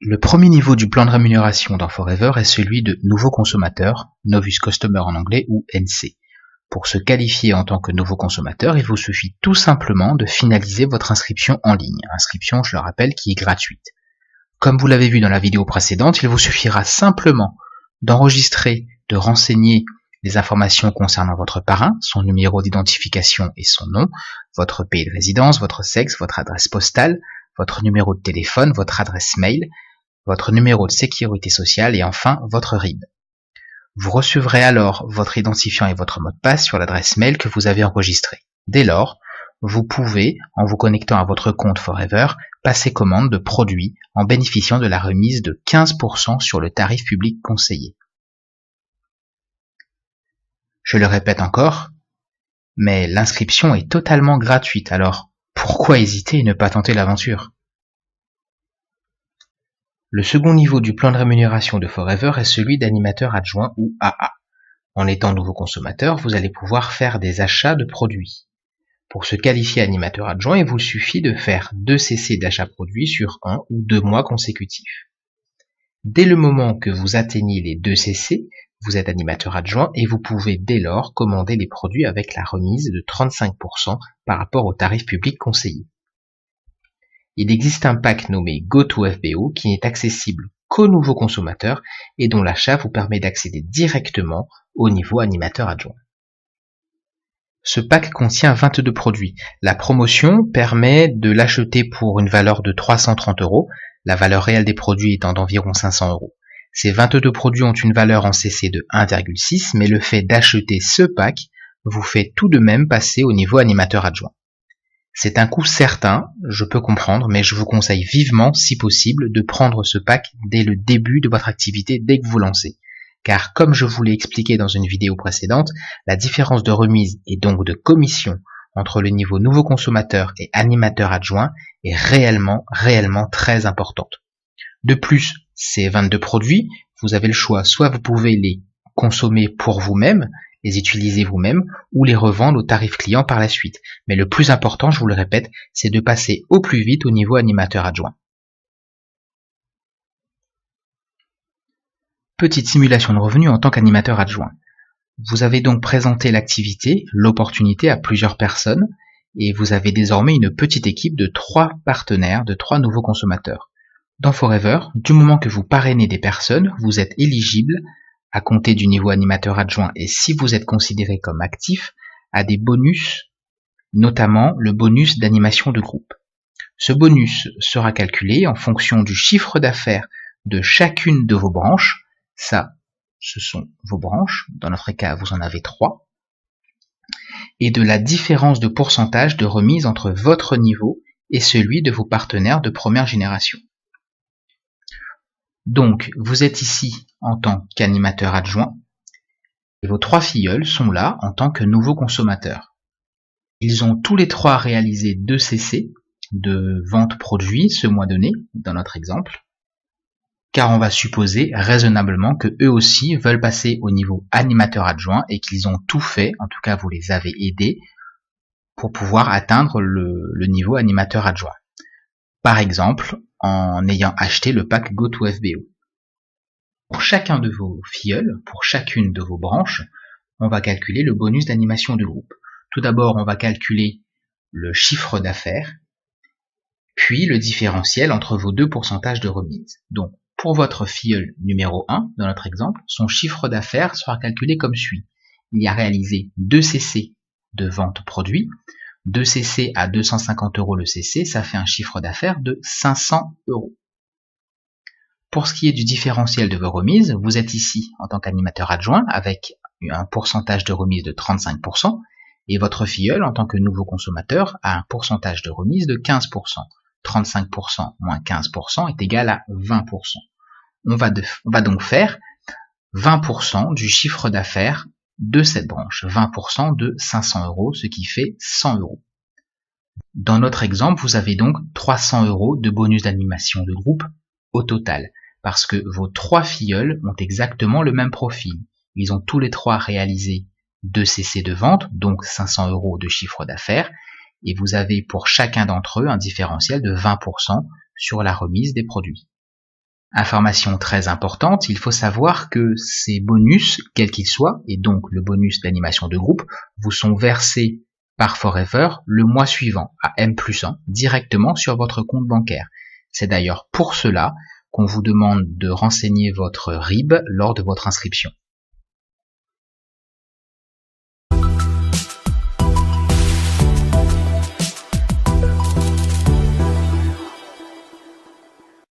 Le premier niveau du plan de rémunération dans Forever est celui de nouveau consommateur, Novice Customer en anglais ou NC. Pour se qualifier en tant que nouveau consommateur, il vous suffit tout simplement de finaliser votre inscription en ligne. Inscription, je le rappelle, qui est gratuite. Comme vous l'avez vu dans la vidéo précédente, il vous suffira simplement d'enregistrer, de renseigner les informations concernant votre parrain, son numéro d'identification et son nom, votre pays de résidence, votre sexe, votre adresse postale, votre numéro de téléphone, votre adresse mail, votre numéro de sécurité sociale et enfin votre RIB. Vous recevrez alors votre identifiant et votre mot de passe sur l'adresse mail que vous avez enregistrée. Dès lors, vous pouvez, en vous connectant à votre compte Forever, passer commande de produits en bénéficiant de la remise de 15% sur le tarif public conseillé. Je le répète encore, mais l'inscription est totalement gratuite, alors pourquoi hésiter et ne pas tenter l'aventure ? Le second niveau du plan de rémunération de Forever est celui d'animateur adjoint ou AA. En étant nouveau consommateur, vous allez pouvoir faire des achats de produits. Pour se qualifier animateur adjoint, il vous suffit de faire 2 CC d'achat produits sur 1 ou 2 mois consécutifs. Dès le moment que vous atteignez les 2 CC, vous êtes animateur adjoint et vous pouvez dès lors commander les produits avec la remise de 35% par rapport au tarif public conseillé. Il existe un pack nommé GoToFBO qui n'est accessible qu'aux nouveaux consommateurs et dont l'achat vous permet d'accéder directement au niveau animateur adjoint. Ce pack contient 22 produits. La promotion permet de l'acheter pour une valeur de 330 €, la valeur réelle des produits étant d'environ 500 €. Ces 22 produits ont une valeur en CC de 1,6, mais le fait d'acheter ce pack vous fait tout de même passer au niveau animateur adjoint. C'est un coût certain, je peux comprendre, mais je vous conseille vivement, si possible, de prendre ce pack dès le début de votre activité, dès que vous lancez. Car comme je vous l'ai expliqué dans une vidéo précédente, la différence de remise et donc de commission entre le niveau nouveau consommateur et animateur adjoint est réellement très importante. De plus, ces 22 produits, vous avez le choix, soit vous pouvez les consommer pour vous-même, les utiliser vous-même, ou les revendre au tarif client par la suite. Mais le plus important, je vous le répète, c'est de passer au plus vite au niveau animateur adjoint. Petite simulation de revenus en tant qu'animateur adjoint. Vous avez donc présenté l'activité, l'opportunité à plusieurs personnes, et vous avez désormais une petite équipe de 3 partenaires, de 3 nouveaux consommateurs. Dans Forever, du moment que vous parrainez des personnes, vous êtes éligible à compter du niveau animateur adjoint et si vous êtes considéré comme actif, à des bonus, notamment le bonus d'animation de groupe. Ce bonus sera calculé en fonction du chiffre d'affaires de chacune de vos branches. Ça, ce sont vos branches. Dans notre cas, vous en avez 3. Et de la différence de pourcentage de remise entre votre niveau et celui de vos partenaires de première génération. Donc, vous êtes ici en tant qu'animateur adjoint et vos 3 filleuls sont là en tant que nouveaux consommateurs. Ils ont tous les 3 réalisé 2 CC de vente produit ce mois donné, dans notre exemple, car on va supposer raisonnablement que eux aussi veulent passer au niveau animateur adjoint et qu'ils ont tout fait, en tout cas vous les avez aidés, pour pouvoir atteindre le niveau animateur adjoint. Par exemple, en ayant acheté le pack GoToFBO. Pour chacun de vos filleuls, pour chacune de vos branches, on va calculer le bonus d'animation de groupe. Tout d'abord, on va calculer le chiffre d'affaires, puis le différentiel entre vos 2 pourcentages de remise. Donc, pour votre filleul numéro 1, dans notre exemple, son chiffre d'affaires sera calculé comme suit. Il a réalisé 2 CC de vente produit, 2 CC à 250 € le CC, ça fait un chiffre d'affaires de 500 €. Pour ce qui est du différentiel de vos remises, vous êtes ici en tant qu'animateur adjoint avec un pourcentage de remise de 35% et votre filleul en tant que nouveau consommateur a un pourcentage de remise de 15%. 35% moins 15% est égal à 20%. On va donc faire 20% du chiffre d'affaires de cette branche, 20% de 500 €, ce qui fait 100 €. Dans notre exemple, vous avez donc 300 € de bonus d'animation de groupe au total, parce que vos 3 filleuls ont exactement le même profil. Ils ont tous les 3 réalisé 2 CC de vente, donc 500 € de chiffre d'affaires, et vous avez pour chacun d'entre eux un différentiel de 20% sur la remise des produits. Information très importante, il faut savoir que ces bonus, quels qu'ils soient, et donc le bonus d'animation de groupe, vous sont versés par Forever le mois suivant, à M+1, directement sur votre compte bancaire. C'est d'ailleurs pour cela qu'on vous demande de renseigner votre RIB lors de votre inscription.